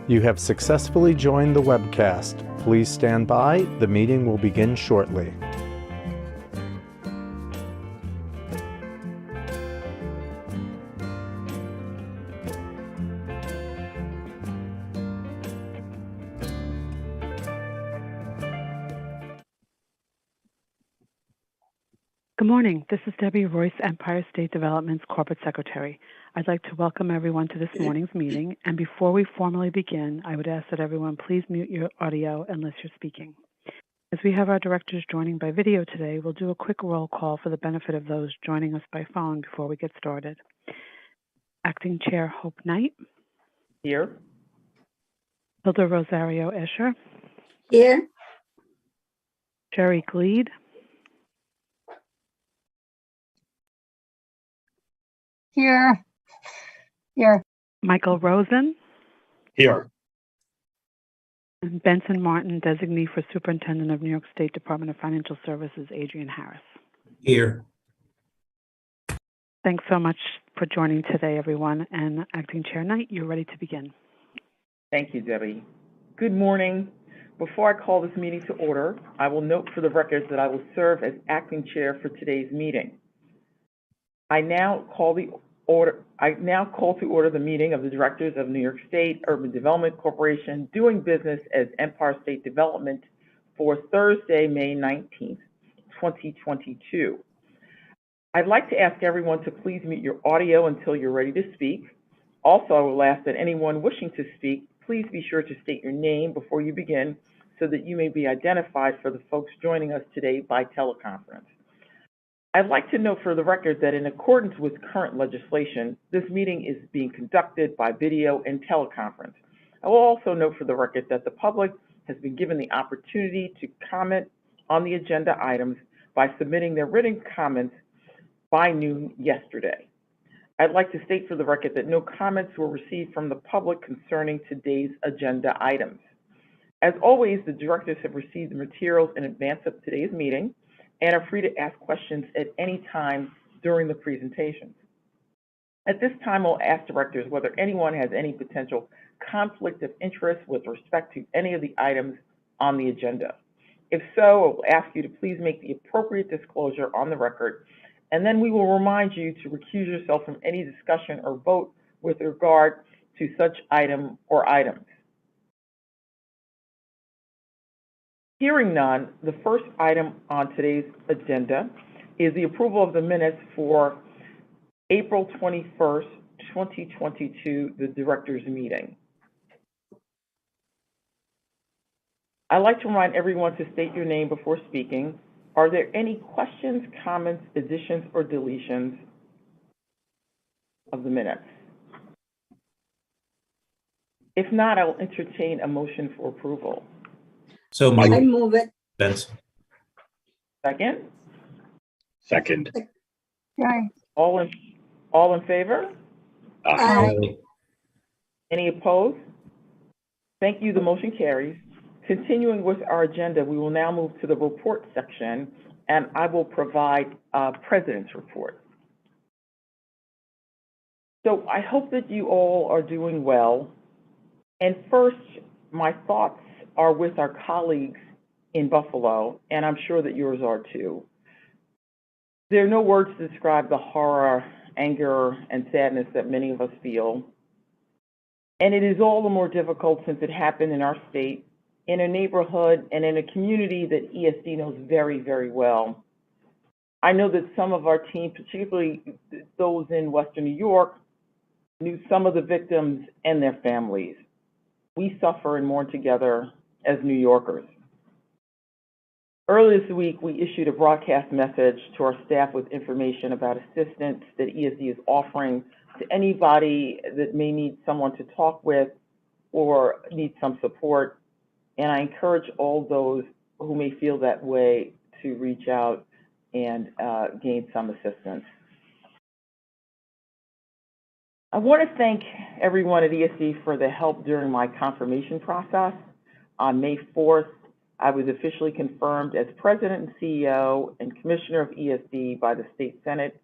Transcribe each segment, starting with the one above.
You have successfully joined the webcast. Please stand by. The meeting will begin shortly. Good morning. This is Debbie Royce, Empire State Development's Corporate Secretary. I'd like to welcome everyone to this morning's meeting, and before we formally begin, I would ask that everyone please mute your audio unless you're speaking. As we have our directors joining by video today, we'll do a quick roll call for the benefit of those joining us by phone before we get started. Acting Chair Hope Knight. Here. Hilda Rosario Escher. Here. Jerry Gleed. Here. Here. Michael Rosen. Here. And Benson Martin, designee for Superintendent of New York State Department of Financial Services, Adrian Harris. Here. Thanks so much for joining today, everyone. And Acting Chair Knight, you're ready to begin. Thank you, Debbie. Good morning. Before I call this meeting to order, I will note for the record that I will serve as acting chair for today's meeting. I now call to order the meeting of the Directors of New York State Urban Development Corporation doing business as Empire State Development for Thursday, May 19th, 2022. I'd like to ask everyone to please mute your audio until you're ready to speak. Also, I will ask that anyone wishing to speak, please be sure to state your name before you begin so that you may be identified for the folks joining us today by teleconference. I'd like to note for the record that in accordance with current legislation, this meeting is being conducted by video and teleconference. I will also note for the record that the public has been given the opportunity to comment on the agenda items by submitting their written comments by noon yesterday. I'd like to state for the record that no comments were received from the public concerning today's agenda items. As always, the directors have received the materials in advance of today's meeting and are free to ask questions at any time during the presentation. At this time, I'll ask directors whether anyone has any potential conflict of interest with respect to any of the items on the agenda. If so, I will ask you to please make the appropriate disclosure on the record, and then we will remind you to recuse yourself from any discussion or vote with regard to such item or items. Hearing none, the first item on today's agenda is the approval of the minutes for April 21st, 2022, the Directors Meeting. I'd like to remind everyone to state your name before speaking. Are there any questions, comments, additions, or deletions of the minutes? If not, I will entertain a motion for approval. So I move it. Benson. Second? Second. Right. All in favor? Aye. Any opposed? Thank you. The motion carries. Continuing with our agenda, we will now move to the report section, and I will provide a President's report. So I hope that you all are doing well. And first, my thoughts are with our colleagues in Buffalo, and I'm sure that yours are too. There are no words to describe the horror, anger, and sadness that many of us feel. And it is all the more difficult since it happened in our state, in a neighborhood, and in a community that ESD knows very, very well. I know that some of our team, particularly those in Western New York, knew some of the victims and their families. We suffer and mourn together as New Yorkers. Earlier this week, we issued a broadcast message to our staff with information about assistance that ESD is offering to anybody that may need someone to talk with or need some support. And I encourage all those who may feel that way to reach out and gain some assistance. I want to thank everyone at ESD for the help during my confirmation process. On May 4th, I was officially confirmed as President and CEO and Commissioner of ESD by the State Senate,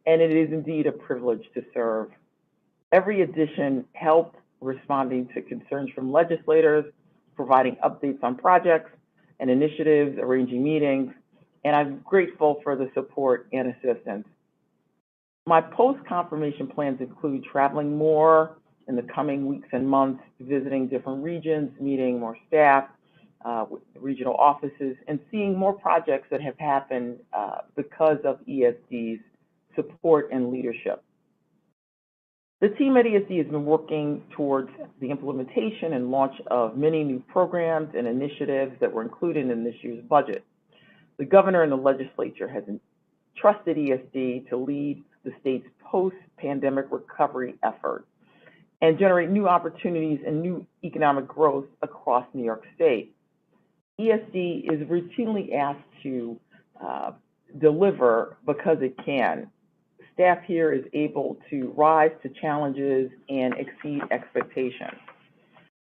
and it is indeed a privilege to serve. Every addition helped responding to concerns from legislators, providing updates on projects and initiatives, arranging meetings, and I'm grateful for the support and assistance. My post-confirmation plans include traveling more in the coming weeks and months, visiting different regions, meeting more staff with regional offices, and seeing more projects that have happened because of ESD's support and leadership. The team at ESD has been working towards the implementation and launch of many new programs and initiatives that were included in this year's budget. The governor and the legislature has entrusted ESD to lead the state's post-pandemic recovery effort and generate new opportunities and new economic growth across New York State. ESD is routinely asked to deliver because it can. Staff here is able to rise to challenges and exceed expectations.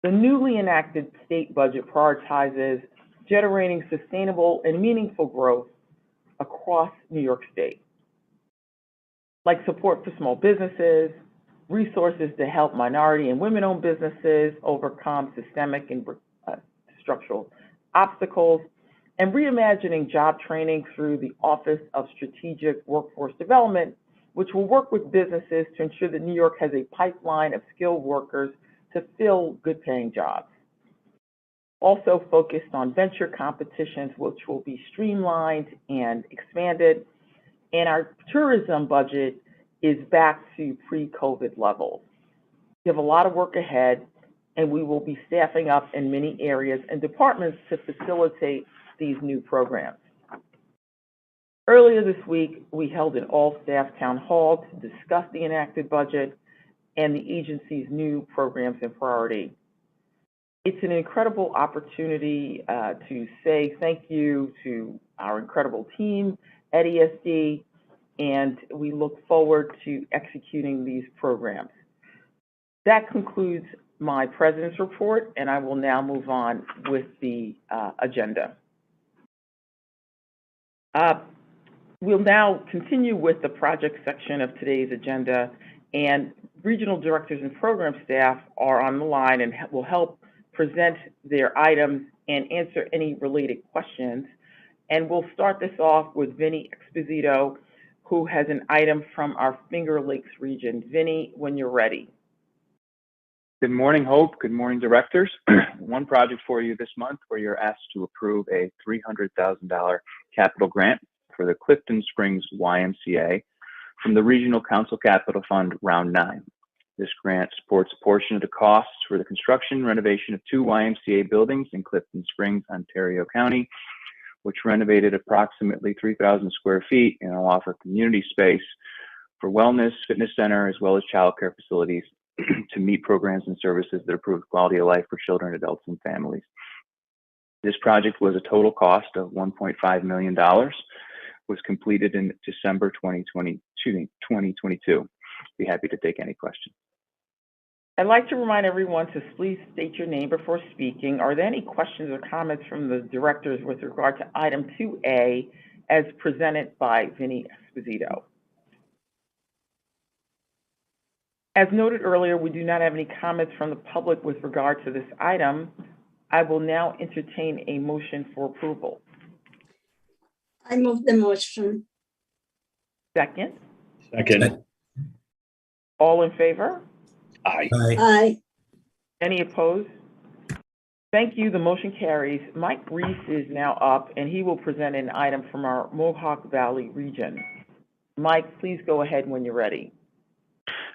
The newly enacted state budget prioritizes generating sustainable and meaningful growth across New York State, like support for small businesses, resources to help minority and women-owned businesses overcome systemic and structural obstacles, and reimagining job training through the Office of Strategic Workforce Development, which will work with businesses to ensure that New York has a pipeline of skilled workers to fill good-paying jobs. Also focused on venture competitions, which will be streamlined and expanded, and our tourism budget is back to pre-COVID levels. We have a lot of work ahead, and we will be staffing up in many areas and departments to facilitate these new programs. Earlier this week, we held an all-staff town hall to discuss the enacted budget and the agency's new programs and priority. It's an incredible opportunity to say thank you to our incredible team at ESD, and we look forward to executing these programs. That concludes my President's report, and I will now move on with the agenda. We'll now continue with the project section of today's agenda, and regional directors and program staff are on the line and will help present their items and answer any related questions. And we'll start this off with Vinny Exposito, who has an item from our Finger Lakes region. Vinny, when you're ready. Good morning, Hope. Good morning, directors. One project for you this month where you're asked to approve a $300,000 capital grant for the Clifton Springs YMCA from the Regional Council Capital Fund Round 9. This grant supports a portion of the costs for the construction renovation of 2 YMCA buildings in Clifton Springs, Ontario County, which renovated approximately 3,000 square feet and will offer community space for wellness, fitness center, as well as childcare facilities to meet programs and services that improve quality of life for children, adults, and families. This project was a total cost of $1.5 million, was completed in December 2022. Be happy to take any questions. I'd like to remind everyone to please state your name before speaking. Are there any questions or comments from the directors with regard to item 2A as presented by Vinny Exposito? As noted earlier, we do not have any comments from the public with regard to this item. I will now entertain a motion for approval. I move the motion. Second? Second. All in favor? Aye. Aye. Any opposed? Thank you. The motion carries. Mike Reese is now up, and he will present an item from our Mohawk Valley region. Mike, please go ahead when you're ready.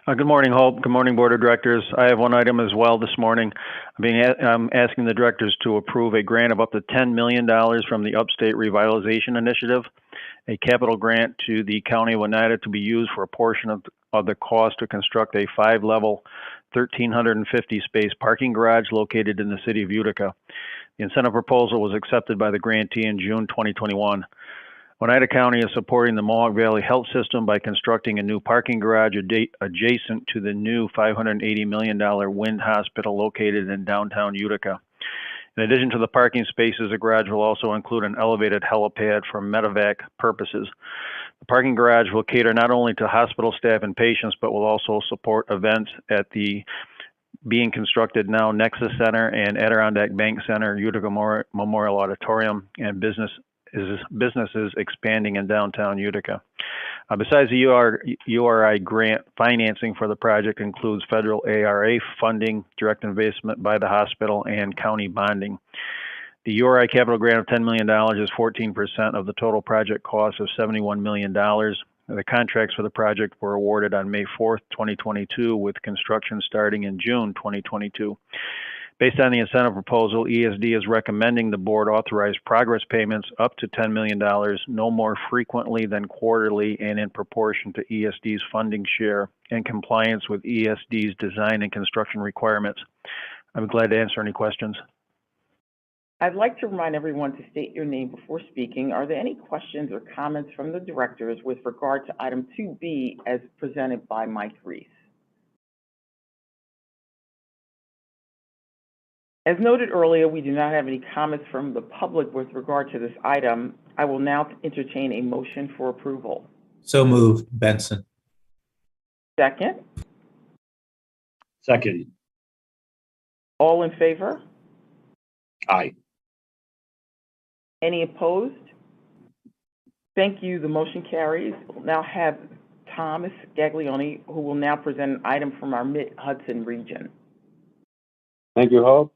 Good morning, Hope. Good morning, Board of Directors. I have one item as well this morning. I'm asking the directors to approve a grant of up to $10 million from the Upstate Revitalization Initiative, a capital grant to the County of Oneida to be used for a portion of the cost to construct a 5-level, 1,350 space parking garage located in the city of Utica. The incentive proposal was accepted by the grantee in June 2021. Oneida County is supporting the Mohawk Valley Health System by constructing a new parking garage adjacent to the new $580 million Wind Hospital located in downtown Utica. In addition to the parking spaces, the garage will also include an elevated helipad for medevac purposes. The parking garage will cater not only to hospital staff and patients, but will also support events at the being constructed now Nexus Center and Adirondack Bank Center, Utica Memorial Auditorium, and businesses expanding in downtown Utica. Besides the URI grant, financing for the project includes federal ARA funding, direct investment by the hospital, and county bonding. The URI capital grant of $10 million is 14% of the total project cost of $71 million. The contracts for the project were awarded on May 4th, 2022, with construction starting in June 2022. Based on the incentive proposal, ESD is recommending the board authorize progress payments up to $10 million, no more frequently than quarterly and in proportion to ESD's funding share in compliance with ESD's design and construction requirements. I'm glad to answer any questions. I'd like to remind everyone to state your name before speaking. Are there any questions or comments from the directors with regard to item 2B as presented by Mike Reese? As noted earlier, we do not have any comments from the public with regard to this item. I will now entertain a motion for approval. So moved, Benson. Second, Second. all in favor? Aye. Any opposed? Thank you. The motion carries. We'll now have Thomas Gagliani, who will now present an item from our Mid-Hudson region. Thank you, Hope.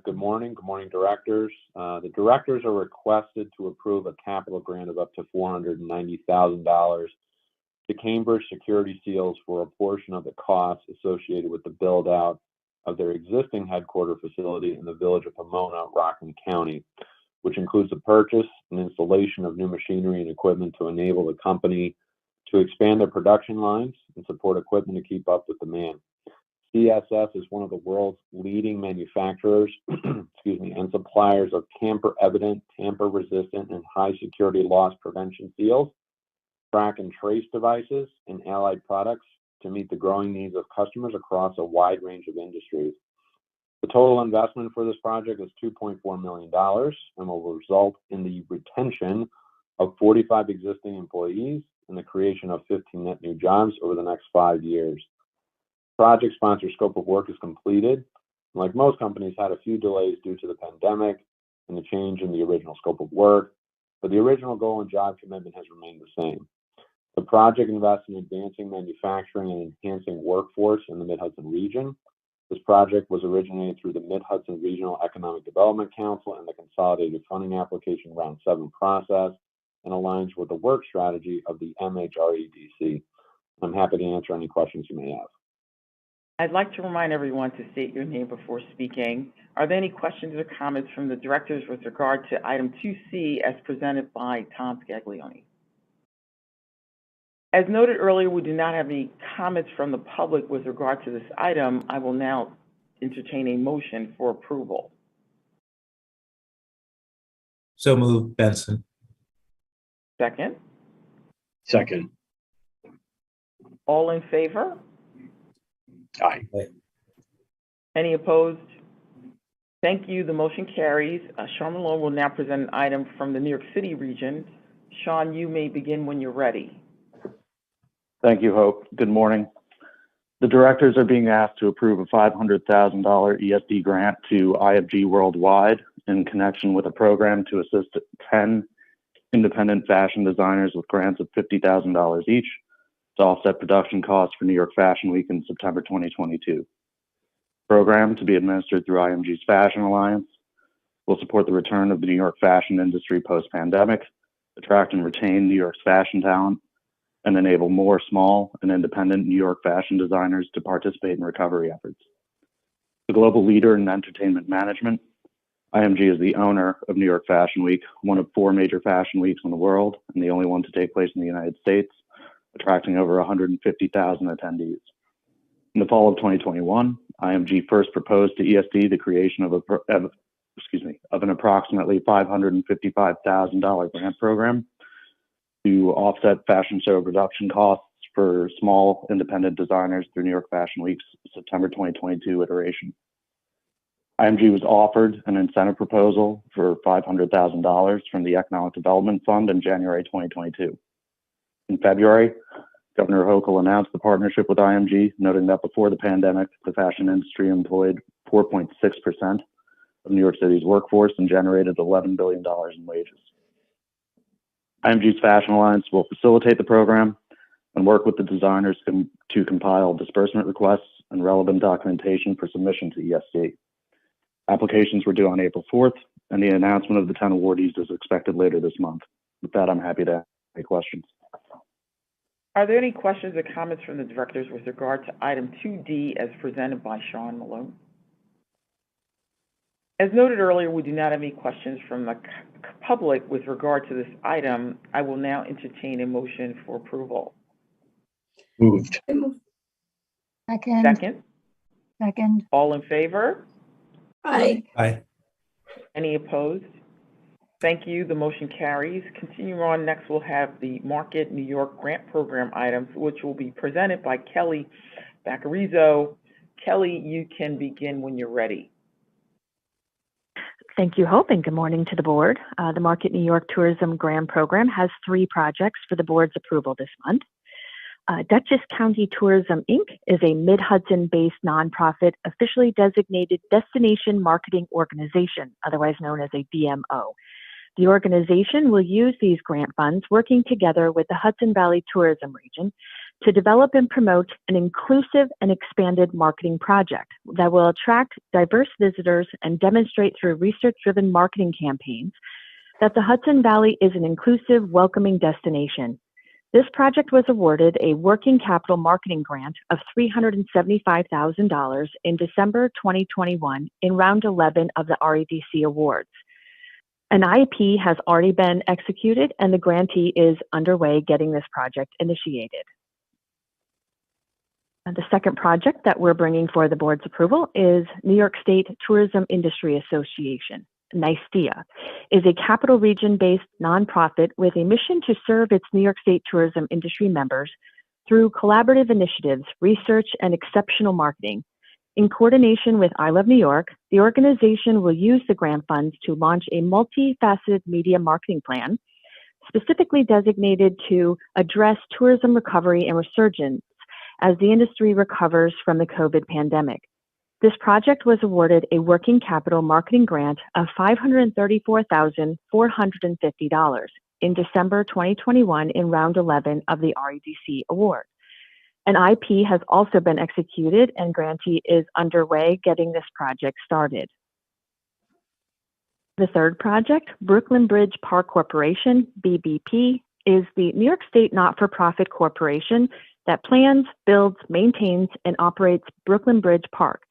Good morning, directors. The directors are requested to approve a capital grant of up to $490,000 to Cambridge Security Seals for a portion of the costs associated with the build out of their existing headquarter facility in the village of Pomona, Rockland County, which includes the purchase and installation of new machinery and equipment to enable the company to expand their production lines and support equipment to keep up with demand. CSS is one of the world's leading manufacturers and suppliers of tamper-evident, tamper-resistant, and high-security loss prevention seals, track and trace devices, and allied products to meet the growing needs of customers across a wide range of industries. The total investment for this project is $2.4 million and will result in the retention of 45 existing employees and the creation of 15 net new jobs over the next 5 years. Project sponsor scope of work is completed. Like most companies, had a few delays due to the pandemic and the change in the original scope of work, but the original goal and job commitment has remained the same. The project invests in advancing manufacturing and enhancing workforce in the Mid-Hudson region. This project was originated through the Mid-Hudson Regional Economic Development Council and the Consolidated Funding Application Round 7 process and aligns with the work strategy of the MHREDC. I'm happy to answer any questions you may have. I'd like to remind everyone to state your name before speaking. Are there any questions or comments from the directors with regard to item 2C as presented by Tom Gagliani? As noted earlier, we do not have any comments from the public with regard to this item. I will now entertain a motion for approval. So moved, Benson. Second, Second. all in favor? Aye. Any opposed? Thank you. The motion carries. Sean Malone will now present an item from the New York City region. Sean, you may begin when you're ready. Thank you, Hope. Good morning. The directors are being asked to approve a $500,000 ESD grant to IFG Worldwide in connection with a program to assist 10 independent fashion designers with grants of $50,000 each to offset production costs for New York Fashion Week in September 2022. Program, to be administered through IMG's Fashion Alliance, will support the return of the New York fashion industry post-pandemic, attract and retain New York's fashion talent, and enable more small and independent New York fashion designers to participate in recovery efforts. The global leader in entertainment management, IMG is the owner of New York Fashion Week, one of 4 major fashion weeks in the world, and the only one to take place in the United States, attracting over 150,000 attendees. In the fall of 2021, IMG first proposed to ESD the creation of an approximately $555,000 grant program to offset fashion show production costs for small independent designers through New York Fashion Week's September 2022 iteration. IMG was offered an incentive proposal for $500,000 from the Economic Development Fund in January 2022. In February, Governor Hochul announced the partnership with IMG, noting that before the pandemic, the fashion industry employed 4.6% of New York City's workforce and generated $11 billion in wages. IMG's Fashion Alliance will facilitate the program and work with the designers to compile disbursement requests and relevant documentation for submission to ESD. Applications were due on April 4th, and the announcement of the 10 awardees is expected later this month. With that, I'm happy to take questions. Are there any questions or comments from the directors with regard to item 2D as presented by Sean Malone? As noted earlier, we do not have any questions from the public with regard to this item. I will now entertain a motion for approval. Moved. Second. Second? Second. All in favor? Aye. Aye. Any opposed? Thank you. The motion carries. Continuing on, next we'll have the Market New York Grant Program items, which will be presented by Kelly Baccarizzo. Kelly, you can begin when you're ready. Thank you, Hope, and good morning to the board. The Market New York Tourism Grant Program has 3 projects for the board's approval this month. Dutchess County Tourism, Inc. is a Mid-Hudson-based nonprofit officially designated destination marketing organization, otherwise known as a DMO. The organization will use these grant funds working together with the Hudson Valley Tourism Region to develop and promote an inclusive and expanded marketing project that will attract diverse visitors and demonstrate through research-driven marketing campaigns that the Hudson Valley is an inclusive, welcoming destination. This project was awarded a working capital marketing grant of $375,000 in December 2021 in round 11 of the REDC Awards. An IP has already been executed and the grantee is underway getting this project initiated. The second project that we're bringing for the board's approval is New York State Tourism Industry Association. NYSTIA is a capital region-based nonprofit with a mission to serve its New York State tourism industry members through collaborative initiatives, research, and exceptional marketing. In coordination with I Love New York, the organization will use the grant funds to launch a multifaceted media marketing plan, specifically designated to address tourism recovery and resurgence as the industry recovers from the COVID pandemic. This project was awarded a working capital marketing grant of $534,450 in December 2021 in round 11 of the REDC Award. An IP has also been executed and grantee is underway getting this project started. The third project, Brooklyn Bridge Park Corporation, BBP, is the New York State not-for-profit corporation that plans, builds, maintains, and operates Brooklyn Bridge Park,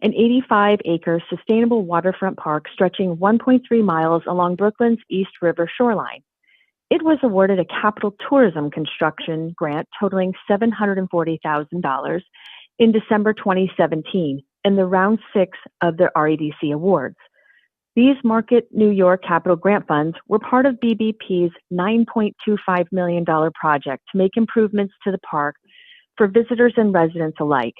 an 85-acre sustainable waterfront park stretching 1.3 miles along Brooklyn's East River shoreline. It was awarded a capital tourism construction grant totaling $740,000 in December 2017 in the round 6 of the REDC Awards. These Market New York capital grant funds were part of BBP's $9.25 million project to make improvements to the park for visitors and residents alike.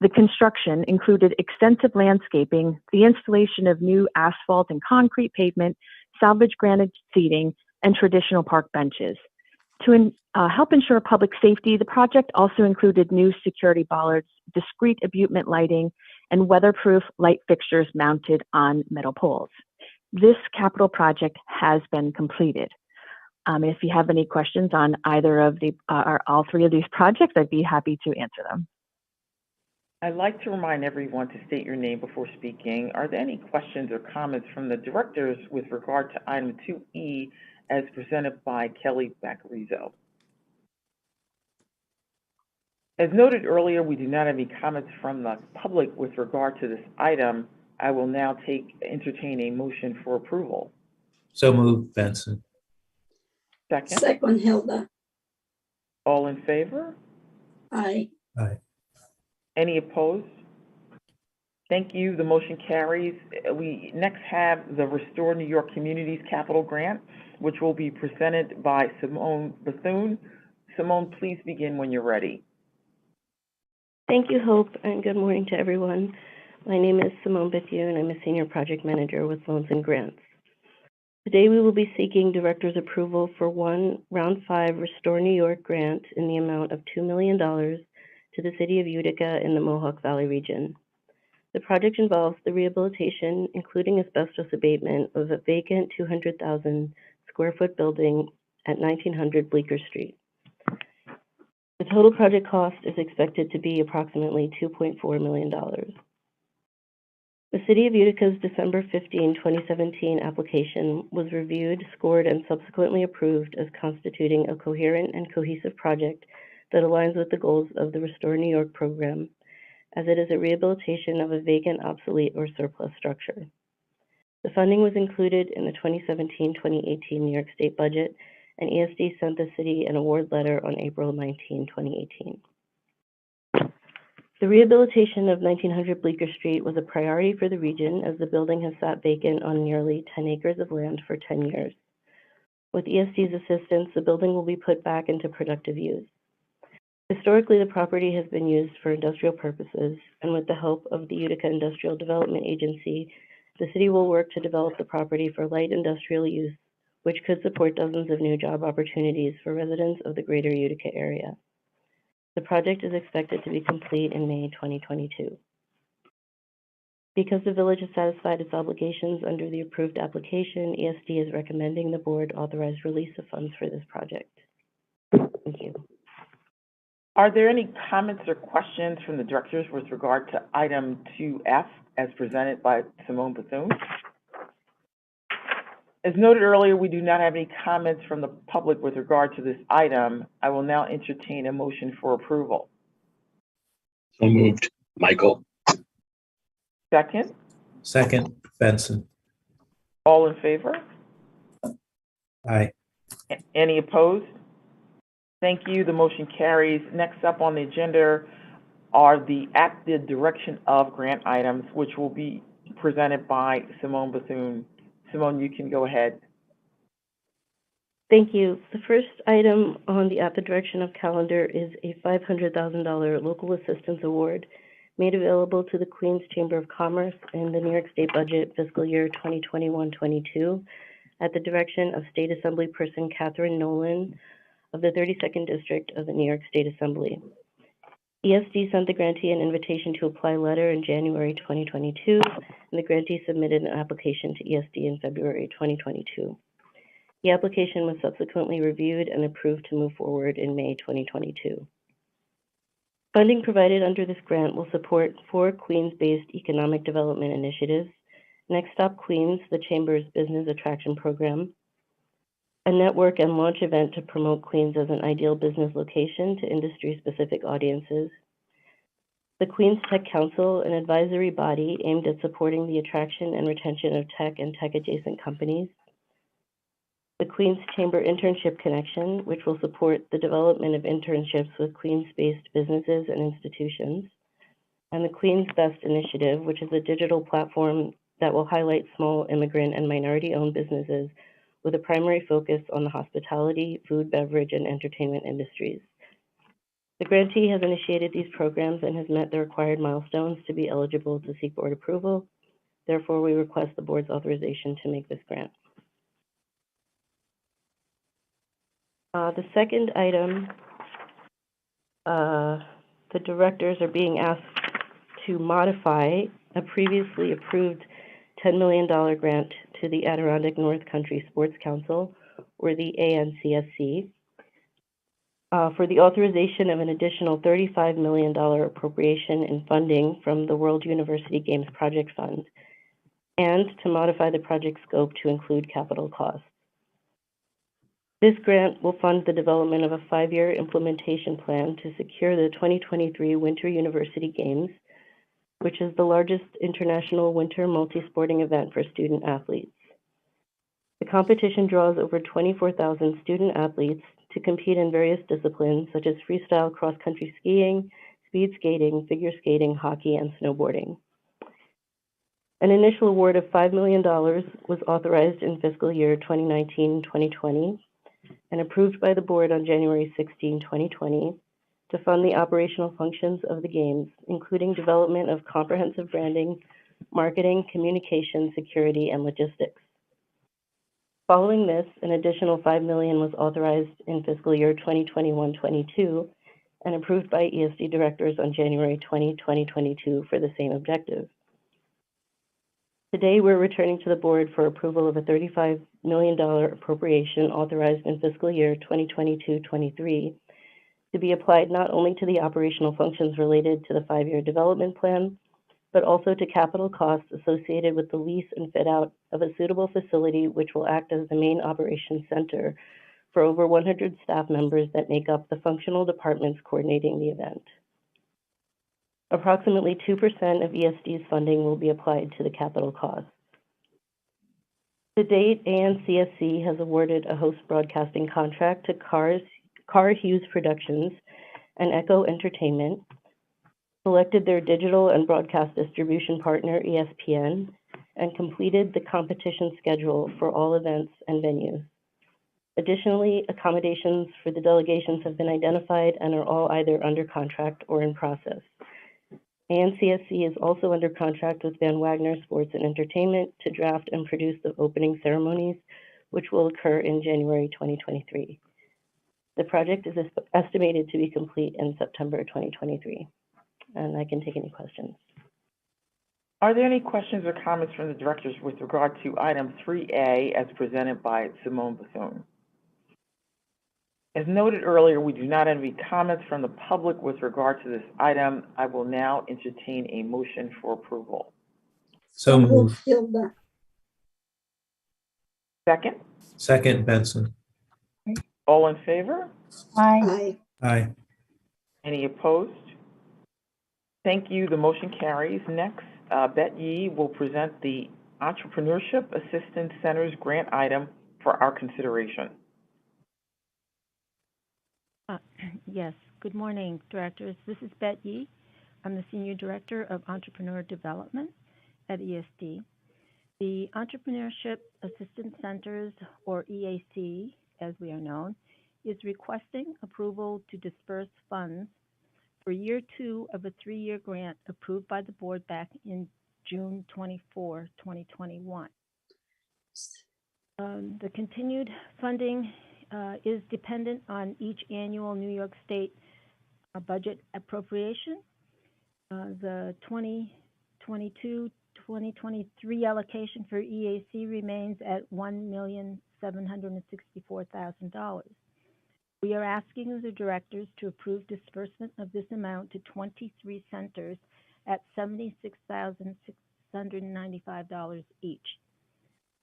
The construction included extensive landscaping, the installation of new asphalt and concrete pavement, salvage granite seating, and traditional park benches. To help ensure public safety, the project also included new security bollards, discrete abutment lighting, and weatherproof light fixtures mounted on metal poles. This capital project has been completed. If you have any questions on either of the or all 3 of these projects, I'd be happy to answer them. I'd like to remind everyone to state your name before speaking. Are there any questions or comments from the directors with regard to item 2E as presented by Kelly Baccarizzo? As noted earlier, we do not have any comments from the public with regard to this item. I will now entertain a motion for approval. So moved, Benson. Second. Second, Hilda. All in favor? Aye. Aye. Any opposed? Thank you. The motion carries. We next have the Restore New York Communities Capital Grant, which will be presented by Simone Bethune. Simone, please begin when you're ready. Thank you, Hope, and good morning to everyone. My name is Simone Bethune, and I'm a Senior Project Manager with Loans and Grants. Today, we will be seeking director's approval for one Round 5 Restore New York grant in the amount of $2 million to the city of Utica in the Mohawk Valley region. The project involves the rehabilitation, including asbestos abatement, of a vacant 200,000 square foot building at 1900 Bleecker Street. The total project cost is expected to be approximately $2.4 million. The City of Utica's December 15, 2017 application was reviewed, scored, and subsequently approved as constituting a coherent and cohesive project that aligns with the goals of the Restore New York program, as it is a rehabilitation of a vacant, obsolete, or surplus structure. The funding was included in the 2017-2018 New York State budget, and ESD sent the city an award letter on April 19, 2018. The rehabilitation of 1900 Bleecker Street was a priority for the region, as the building has sat vacant on nearly 10 acres of land for 10 years. With ESD's assistance, the building will be put back into productive use. Historically, the property has been used for industrial purposes, and with the help of the Utica Industrial Development Agency, the city will work to develop the property for light industrial use, which could support dozens of new job opportunities for residents of the greater Utica area. The project is expected to be complete in May 2022. Because the village has satisfied its obligations under the approved application, ESD is recommending the board authorize release of funds for this project. Thank you. Are there any comments or questions from the directors with regard to item 2F as presented by Simone Bethune? As noted earlier, we do not have any comments from the public with regard to this item. I will now entertain a motion for approval. So moved. Michael. Second? Second, Benson. All in favor? Aye. Any opposed? Thank you. The motion carries. Next up on the agenda are the at the direction of grant items, which will be presented by Simone Bethune. Simone, you can go ahead. Thank you. The first item on the at the direction of calendar is a $500,000 local assistance award made available to the Queens Chamber of Commerce in the New York State budget fiscal year 2021-22 at the direction of State Assembly Person Catherine Nolan of the 32nd District of the New York State Assembly. ESD sent the grantee an invitation to apply letter in January 2022, and the grantee submitted an application to ESD in February 2022. The application was subsequently reviewed and approved to move forward in May 2022. Funding provided under this grant will support 4 Queens-based economic development initiatives: Next Stop Queens, the Chamber's business attraction program, a network and launch event to promote Queens as an ideal business location to industry-specific audiences, the Queens Tech Council, an advisory body aimed at supporting the attraction and retention of tech and tech-adjacent companies, the Queens Chamber Internship Connection, which will support the development of internships with Queens-based businesses and institutions, and the Queens Best Initiative, which is a digital platform that will highlight small immigrant and minority-owned businesses with a primary focus on the hospitality, food, beverage, and entertainment industries. The grantee has initiated these programs and has met the required milestones to be eligible to seek board approval. Therefore, we request the board's authorization to make this grant. The second item, the directors are being asked to modify a previously approved $10 million grant to the Adirondack North Country Sports Council, or the ANCSC, for the authorization of an additional $35 million appropriation in funding from the World University Games Project Fund, and to modify the project scope to include capital costs. This grant will fund the development of a 5-year implementation plan to secure the 2023 Winter University Games, which is the largest international winter multi-sporting event for student athletes. The competition draws over 24,000 student athletes to compete in various disciplines such as freestyle cross-country skiing, speed skating, figure skating, hockey, and snowboarding. An initial award of $5 million was authorized in fiscal year 2019-2020 and approved by the board on January 16, 2020, to fund the operational functions of the Games, including development of comprehensive branding, marketing, communication, security, and logistics. Following this, an additional $5 million was authorized in fiscal year 2021-22 and approved by ESD directors on January 20, 2022 for the same objective. Today, we're returning to the board for approval of a $35 million appropriation authorized in fiscal year 2022-23 to be applied not only to the operational functions related to the 5-year development plan, but also to capital costs associated with the lease and fit out of a suitable facility which will act as the main operations center for over 100 staff members that make up the functional departments coordinating the event. Approximately 2% of ESD's funding will be applied to the capital costs. To date, ANCSC has awarded a host broadcasting contract to Carr Hughes Productions and Echo Entertainment, selected their digital and broadcast distribution partner, ESPN, and completed the competition schedule for all events and venues. Additionally, accommodations for the delegations have been identified and are all either under contract or in process. ANCSC is also under contract with Van Wagner Sports and Entertainment to draft and produce the opening ceremonies, which will occur in January 2023. The project is estimated to be complete in September 2023. And I can take any questions. Are there any questions or comments from the directors with regard to item 3A as presented by Simone Bethune? As noted earlier, we do not have any comments from the public with regard to this item. I will now entertain a motion for approval. So moved. Hilda. Second? Second, Benson. All in favor? Aye. Aye. Aye. Any opposed? Thank you. The motion carries. Next, Bet Yee will present the Entrepreneurship Assistance Center's grant item for our consideration. Yes. Good morning, directors. This is Bet Yee. I'm the Senior Director of Entrepreneur Development at ESD. The Entrepreneurship Assistance Centers, or EAC, as we are known, is requesting approval to disperse funds for year 2 of a 3-year grant approved by the board back in June 24, 2021. The continued funding is dependent on each annual New York State budget appropriation. The 2022-2023 allocation for EAC remains at $1,764,000. We are asking the directors to approve disbursement of this amount to 23 centers at $76,695 each.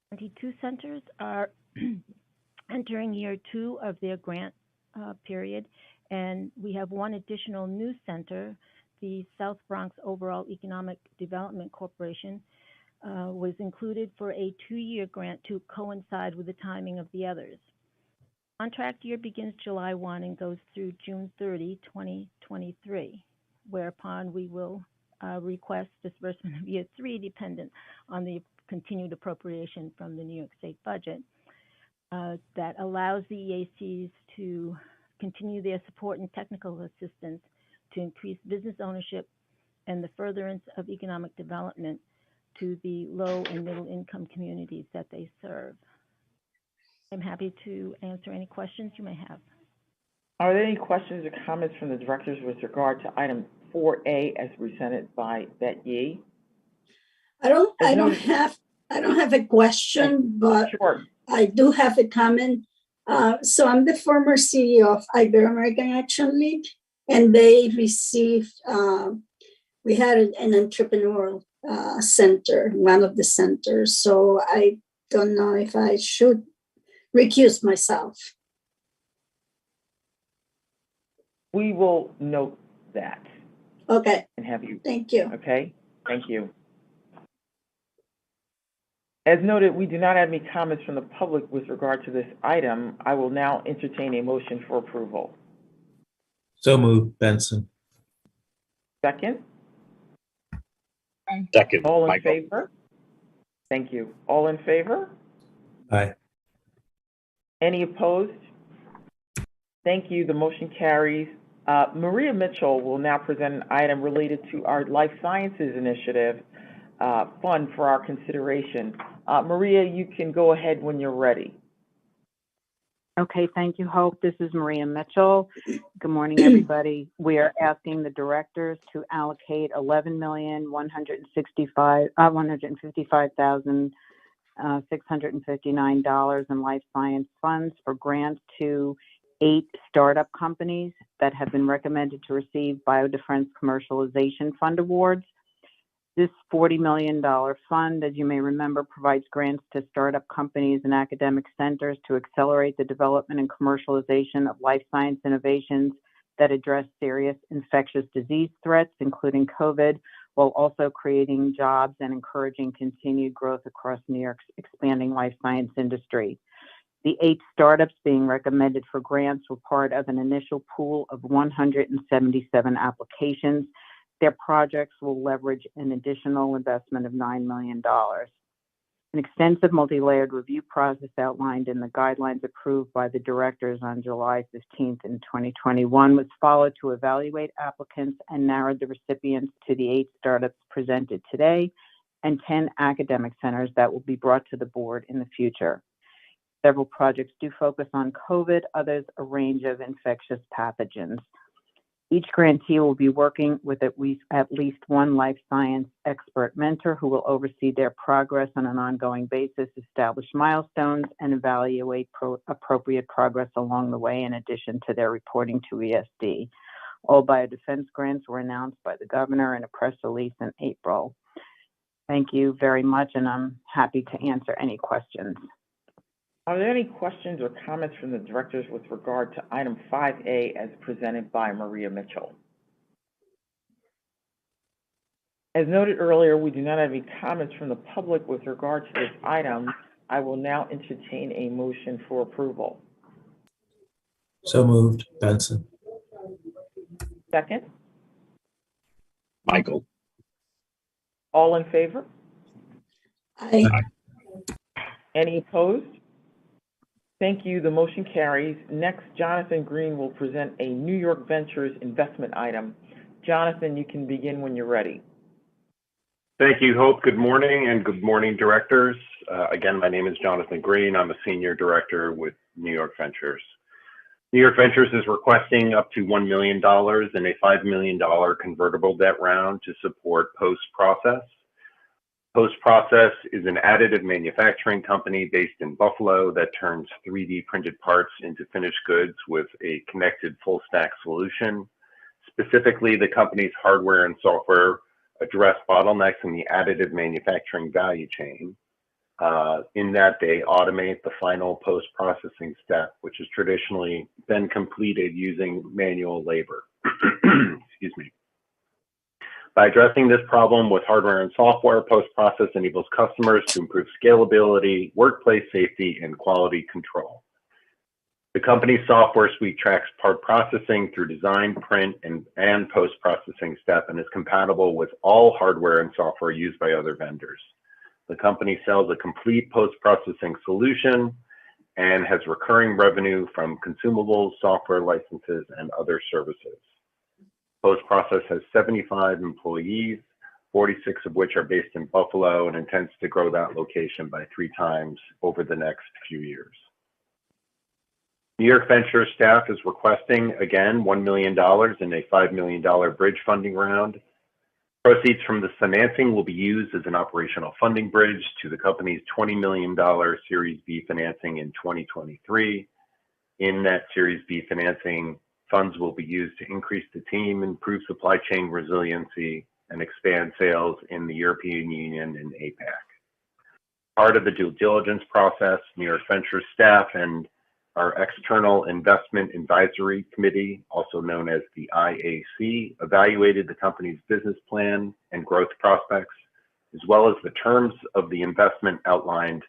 22 centers are entering year 2 of their grant period, and we have one additional new center, the South Bronx Overall Economic Development Corporation, was included for a 2-year grant to coincide with the timing of the others. Contract year begins July 1 and goes through June 30, 2023, whereupon we will request disbursement of year 3 dependent on the continued appropriation from the New York State budget. That allows the EACs to continue their support and technical assistance to increase business ownership and the furtherance of economic development to the low and middle income communities that they serve. I'm happy to answer any questions you may have. Are there any questions or comments from the directors with regard to item 4A as presented by Bet Yee? I don't have a question, but sure. I do have a comment. So I'm the former CEO of Ibero-American Action League, and they received, we had an entrepreneurial center, one of the centers. So I don't know if I should recuse myself. We will note that. Okay. And have you. Thank you. Okay. Thank you. As noted, we do not have any comments from the public with regard to this item. I will now entertain a motion for approval. So moved, Benson. Second? Second, All in Michael. favor? Thank you. All in favor? Aye. Any opposed? Thank you. The motion carries. Maria Mitchell will now present an item related to our Life Sciences Initiative fund for our consideration. Maria, you can go ahead when you're ready. Okay, thank you, Hope. This is Maria Mitchell. Good morning, everybody. We are asking the directors to allocate $11,155,659 in life science funds for grants to 8 startup companies that have been recommended to receive Biodefense Commercialization Fund awards. This $40 million fund, as you may remember, provides grants to startup companies and academic centers to accelerate the development and commercialization of life science innovations that address serious infectious disease threats, including COVID, while also creating jobs and encouraging continued growth across New York's expanding life science industry. The 8 startups being recommended for grants were part of an initial pool of 177 applications. Their projects will leverage an additional investment of $9 million. An extensive multi-layered review process outlined in the guidelines approved by the directors on July 15th in 2021 was followed to evaluate applicants and narrowed the recipients to the 8 startups presented today and 10 academic centers that will be brought to the board in the future. Several projects do focus on COVID, others a range of infectious pathogens. Each grantee will be working with at least one life science expert mentor who will oversee their progress on an ongoing basis, establish milestones, and evaluate appropriate progress along the way in addition to their reporting to ESD. All biodefense grants were announced by the governor in a press release in April. Thank you very much, and I'm happy to answer any questions. Are there any questions or comments from the directors with regard to item 5A as presented by Maria Mitchell? As noted earlier, we do not have any comments from the public with regard to this item. I will now entertain a motion for approval. So moved, Benson. Second? Michael. All in favor? Aye. Any opposed? Thank you. The motion carries. Next, Jonathan Green will present a New York Ventures investment item. Jonathan, you can begin when you're ready. Thank you, Hope. Good morning, and good morning, directors. Again, my name is Jonathan Green. I'm a senior director with New York Ventures. New York Ventures is requesting up to $1 million in a $5 million convertible debt round to support post-process. Post-Process is an additive manufacturing company based in Buffalo that turns 3D printed parts into finished goods with a connected full stack solution. Specifically, the company's hardware and software address bottlenecks in the additive manufacturing value chain, in that they automate the final post-processing step, which has traditionally been completed using manual labor. Excuse me. By addressing this problem with hardware and software, Post-Process enables customers to improve scalability, workplace safety, and quality control. The company's software suite tracks part processing through design, print, and post-processing step and is compatible with all hardware and software used by other vendors. The company sells a complete post-processing solution and has recurring revenue from consumables, software licenses, and other services. Post-Process has 75 employees, 46 of which are based in Buffalo, and intends to grow that location by 3 times over the next few years. New York Ventures staff is requesting, again, $1 million in a $5 million bridge funding round. Proceeds from this financing will be used as an operational funding bridge to the company's $20 million Series B financing in 2023. In that Series B financing, funds will be used to increase the team, improve supply chain resiliency, and expand sales in the European Union and APAC. Part of the due diligence process, New York Ventures staff and our External Investment Advisory Committee, also known as the IAC, evaluated the company's business plan and growth prospects, as well as the terms of the investment outlined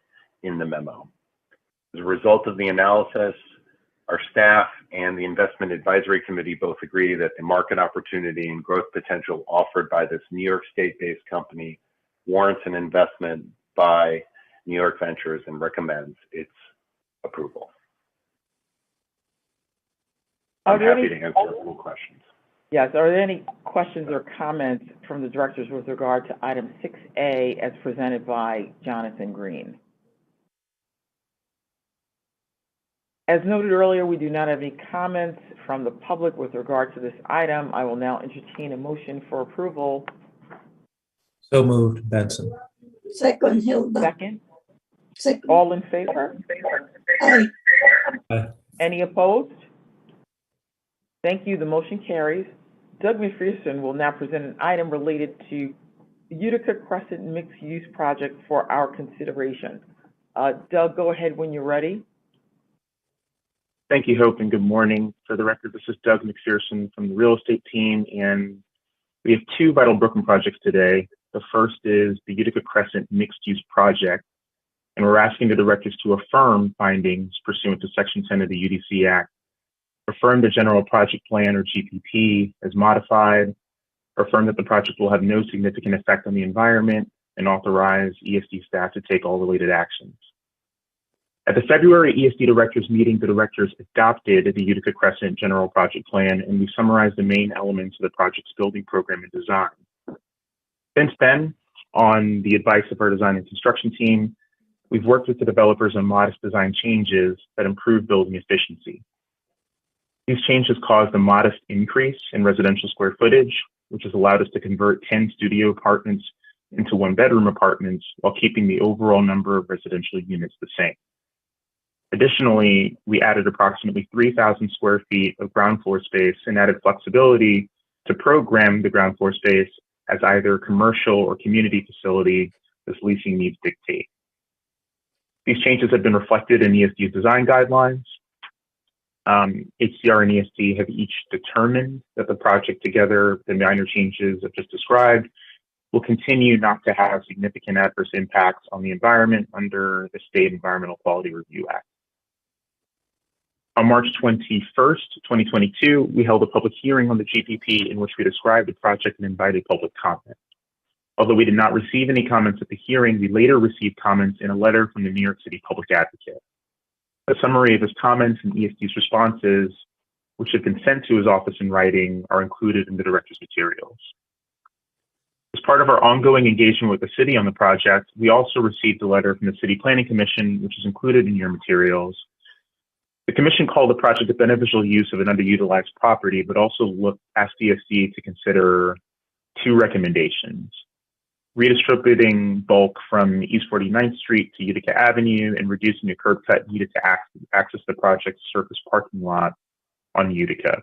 in the memo. As a result of the analysis, our staff and the Investment Advisory Committee both agree that the market opportunity and growth potential offered by this New York State-based company warrants an investment by New York Ventures and recommends its approval. I'm happy to answer any questions. Yes, are there any questions or comments from the directors with regard to item 6A as presented by Jonathan Green? As noted earlier, we do not have any comments from the public with regard to this item. I will now entertain a motion for approval. So moved, Benson. Second, Hilda. Second. Second. All in favor? Aye. Aye. Any opposed? Thank you. The motion carries. Doug McPherson will now present an item related to Utica Crescent mixed-use project for our consideration. Doug, go ahead when you're ready. Thank you, Hope, and good morning. For the record, this is Doug McPherson from the real estate team, and we have two Vital Brooklyn projects today. The first is the Utica Crescent mixed-use project, and we're asking the directors to affirm findings pursuant to Section 10 of the UDC Act, affirm the general project plan or GPP as modified, affirm that the project will have no significant effect on the environment, and authorize ESD staff to take all related actions. At the February ESD Directors Meeting, the directors adopted the Utica Crescent General Project Plan, and we summarized the main elements of the project's building program and design. Since then, on the advice of our design and construction team, we've worked with the developers on modest design changes that improve building efficiency. These changes caused a modest increase in residential square footage, which has allowed us to convert 10 studio apartments into one-bedroom apartments while keeping the overall number of residential units the same. Additionally, we added approximately 3,000 square feet of ground floor space and added flexibility to program the ground floor space as either a commercial or community facility as leasing needs dictate. These changes have been reflected in ESD design guidelines. HCR and ESD have each determined that the project, together the minor changes I've just described, will continue not to have significant adverse impacts on the environment under the State Environmental Quality Review Act. On March 21st, 2022, we held a public hearing on the GPP in which we described the project and invited public comment. Although we did not receive any comments at the hearing, we later received comments in a letter from the New York City Public Advocate. A summary of his comments and ESD's responses, which have been sent to his office in writing, are included in the director's materials. As part of our ongoing engagement with the city on the project, we also received a letter from the City Planning Commission, which is included in your materials. The commission called the project a beneficial use of an underutilized property, but also asked ESD to consider two recommendations: redistributing bulk from East 49th Street to Utica Avenue and reducing a curb cut needed to access the project's surface parking lot on Utica.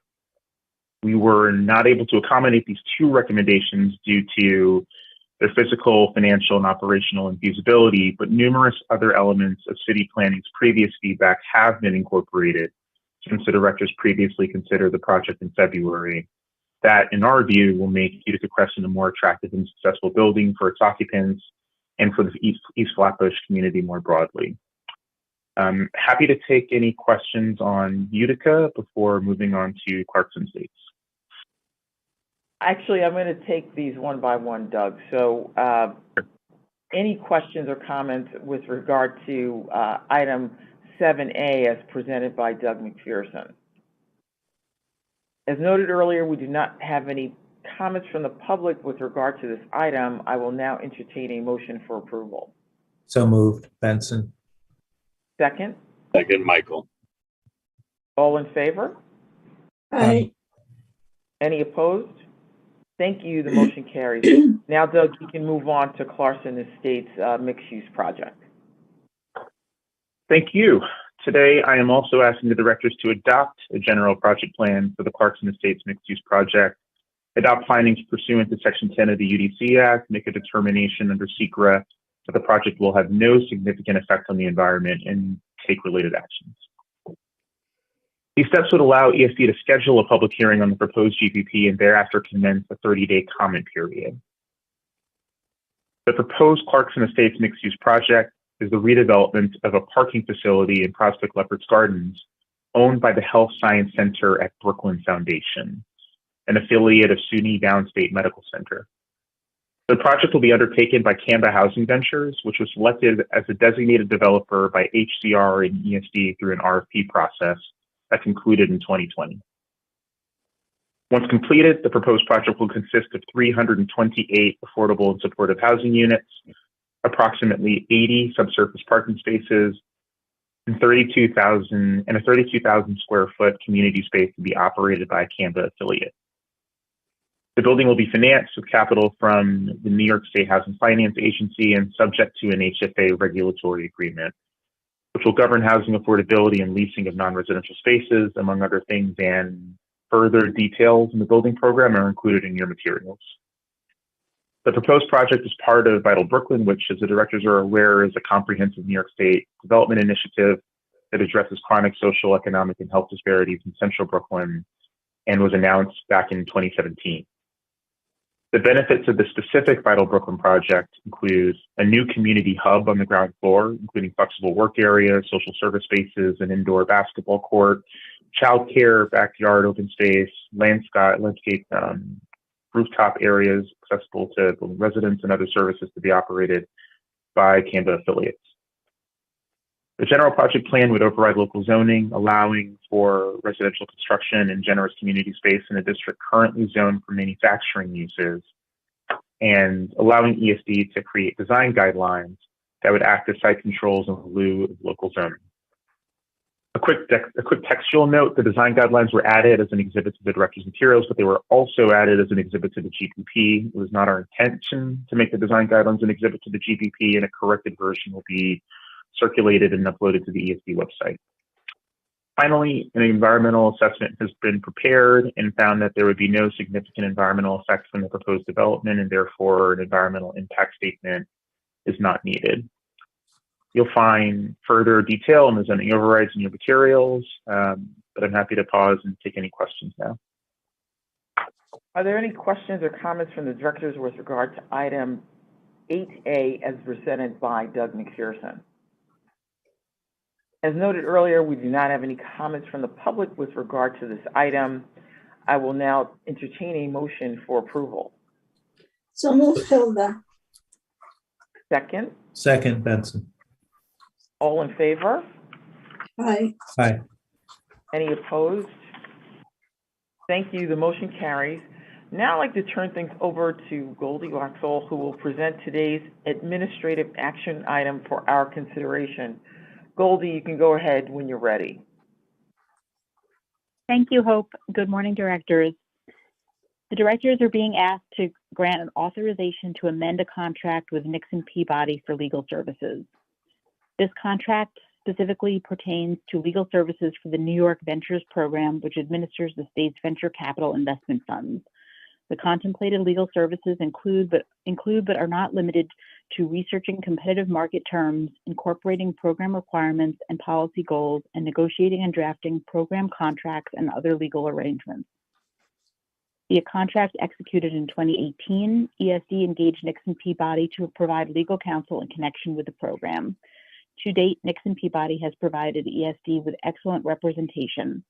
We were not able to accommodate these two recommendations due to their physical, financial, and operational infeasibility, but numerous other elements of city planning's previous feedback have been incorporated since the directors previously considered the project in February. That, in our view, will make Utica Crescent a more attractive and successful building for its occupants and for the East Flatbush community more broadly. I'm happy to take any questions on Utica before moving on to Clarkson Estates. Actually, I'm going to take these one by one, Doug. So any questions or comments with regard to item 7A as presented by Doug McPherson? As noted earlier, we do not have any comments from the public with regard to this item. I will now entertain a motion for approval. So moved, Benson. Second? Second, Michael. All in favor? Aye. Any opposed? Thank you. The motion carries. Now, Doug, you can move on to Clarkson Estates mixed-use project. Thank you. Today, I am also asking the directors to adopt a general project plan for the Clarkson Estates mixed-use project, adopt findings pursuant to Section 10 of the UDC Act, make a determination under SECRA that the project will have no significant effect on the environment, and take related actions. These steps would allow ESD to schedule a public hearing on the proposed GPP and thereafter commence a 30-day comment period. The proposed Clarkson Estates mixed-use project is the redevelopment of a parking facility in Prospect Leopards Gardens owned by the Health Science Center at Brooklyn Foundation, an affiliate of SUNY Downstate Medical Center. The project will be undertaken by Canva Housing Ventures, which was selected as a designated developer by HCR and ESD through an RFP process that concluded in 2020. Once completed, the proposed project will consist of 328 affordable and supportive housing units, approximately 80 subsurface parking spaces, and a 32,000 square foot community space to be operated by a Canva affiliate. The building will be financed with capital from the New York State Housing Finance Agency and subject to an HFA regulatory agreement, which will govern housing affordability and leasing of non-residential spaces, among other things, and further details in the building program are included in your materials. The proposed project is part of Vital Brooklyn, which, as the directors are aware, is a comprehensive New York State development initiative that addresses chronic social, economic, and health disparities in central Brooklyn and was announced back in 2017. The benefits of the specific Vital Brooklyn project include a new community hub on the ground floor, including flexible work areas, social service spaces, an indoor basketball court, childcare, backyard open space, landscape rooftop areas accessible to residents and other services to be operated by Canva affiliates. The general project plan would override local zoning, allowing for residential construction and generous community space in a district currently zoned for manufacturing uses, and allowing ESD to create design guidelines that would act as site controls in lieu of local zoning. A quick textual note, the design guidelines were added as an exhibit to the director's materials, but they were also added as an exhibit to the GPP. It was not our intention to make the design guidelines an exhibit to the GPP, and a corrected version will be circulated and uploaded to the ESD website. Finally, an environmental assessment has been prepared and found that there would be no significant environmental effects from the proposed development, and therefore an environmental impact statement is not needed. You'll find further detail on the zoning overrides in your materials, but I'm happy to pause and take any questions now. Are there any questions or comments from the directors with regard to item 8A as presented by Doug McPherson? As noted earlier, we do not have any comments from the public with regard to this item. I will now entertain a motion for approval. So move, Hilda. Second? Second, Benson. All in favor? Aye. Aye. Any opposed? Thank you. The motion carries. Now I'd like to turn things over to Goldie Waxall, who will present today's administrative action item for our consideration. Goldie, you can go ahead when you're ready. Thank you, Hope. Good morning, directors. The directors are being asked to grant an authorization to amend a contract with Nixon Peabody for legal services. This contract specifically pertains to legal services for the New York Ventures program, which administers the state's venture capital investment funds. The contemplated legal services include but are not limited to researching competitive market terms, incorporating program requirements and policy goals, and negotiating and drafting program contracts and other legal arrangements. Via contract executed in 2018, ESD engaged Nixon Peabody to provide legal counsel in connection with the program. To date, Nixon Peabody has provided ESD with excellent representation.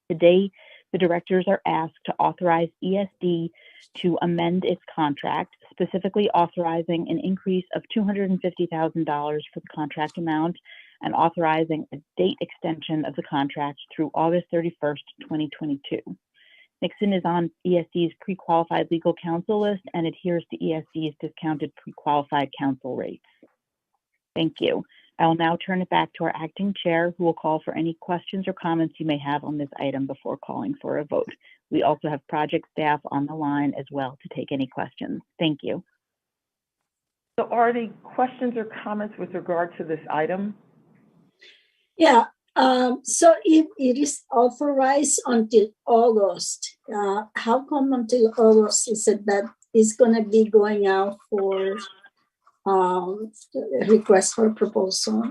Today, the directors are asked to authorize ESD to amend its contract, specifically authorizing an increase of $250,000 for the contract amount and authorizing a date extension of the contract through August 31st, 2022. Nixon is on ESD's pre-qualified legal counsel list and adheres to ESD's discounted pre-qualified counsel rates. Thank you. I will now turn it back to our acting chair, who will call for any questions or comments you may have on this item before calling for a vote. We also have project staff on the line as well to take any questions. Thank you. So are there questions or comments with regard to this item? Yeah, so if it is authorized until August, how come until August? Is it that it's going to be going out for request for proposal?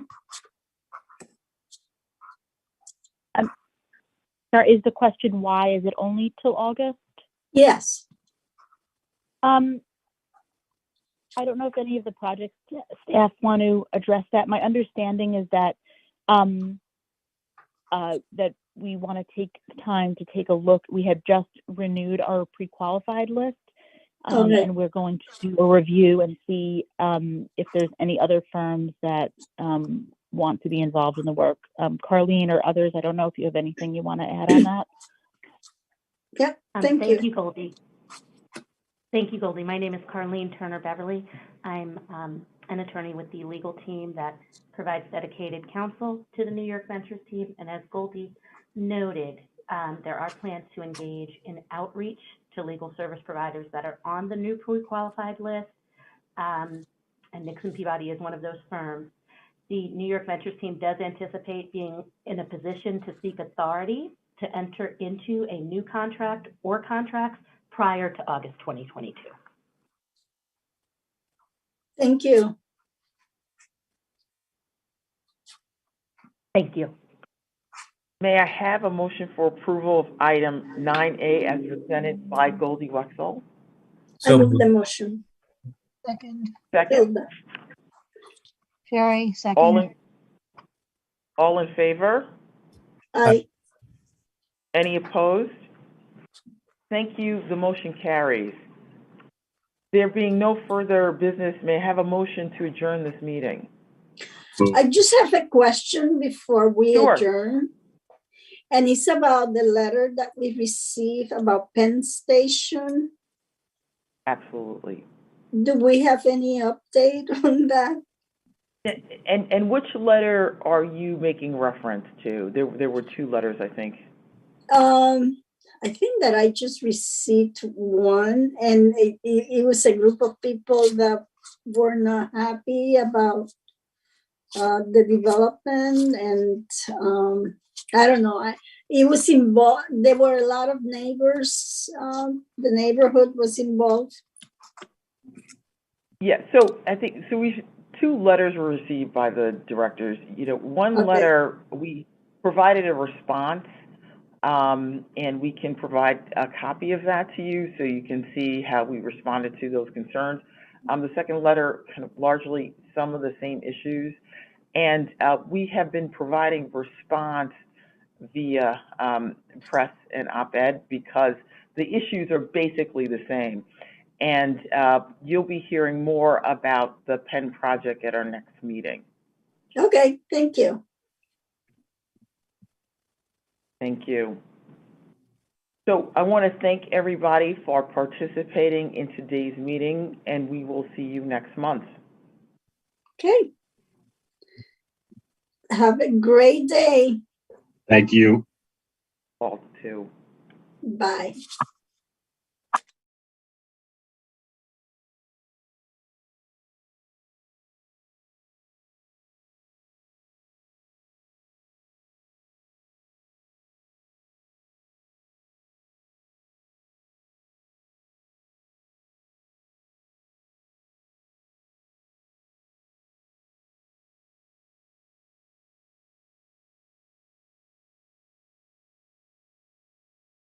Sorry, is the question why? Is it only till August? Yes. I don't know if any of the project staff want to address that. My understanding is that that we want to take time to take a look. We had just renewed our pre-qualified list. And we're going to do a review and see if there's any other firms that want to be involved in the work. Carlene or others, I don't know if you have anything you want to add on that. Yep, thank you. Goldie. Thank you, Goldie. My name is Carlene Turner Beverly. I'm an attorney with the legal team that provides dedicated counsel to the New York Ventures team. And as Goldie noted, there are plans to engage in outreach to legal service providers that are on the new pre-qualified list. And Nixon Peabody is one of those firms. The New York Ventures team does anticipate being in a position to seek authority to enter into a new contract or contracts prior to August 2022. Thank you. Thank you. May I have a motion for approval of item 9A as presented by Goldie Wexel? I move the motion. Second. Second. Hilda. Sherry, second. All in favor? Aye. Any opposed? Thank you. The motion carries. There being no further business, may I have a motion to adjourn this meeting? I just have a question before we adjourn. And it's about the letter that we received about Penn Station. Absolutely. Do we have any update on that? And which letter are you making reference to? There were two letters, I think. I think that I just received one, and it was a group of people that were not happy about the development, and I don't know. It was involved. There were a lot of neighbors. The neighborhood was involved. Yeah. So I think two letters were received by the directors. One letter we provided a response. And we can provide a copy of that to you so you can see how we responded to those concerns. The second letter, kind of largely some of the same issues. And we have been providing response via press and op-ed because the issues are basically the same. And you'll be hearing more about the Penn project at our next meeting. Okay, thank you. Thank you. So I want to thank everybody for participating in today's meeting, and we will see you next month. Okay. Have a great day. Thank you. All too. Bye.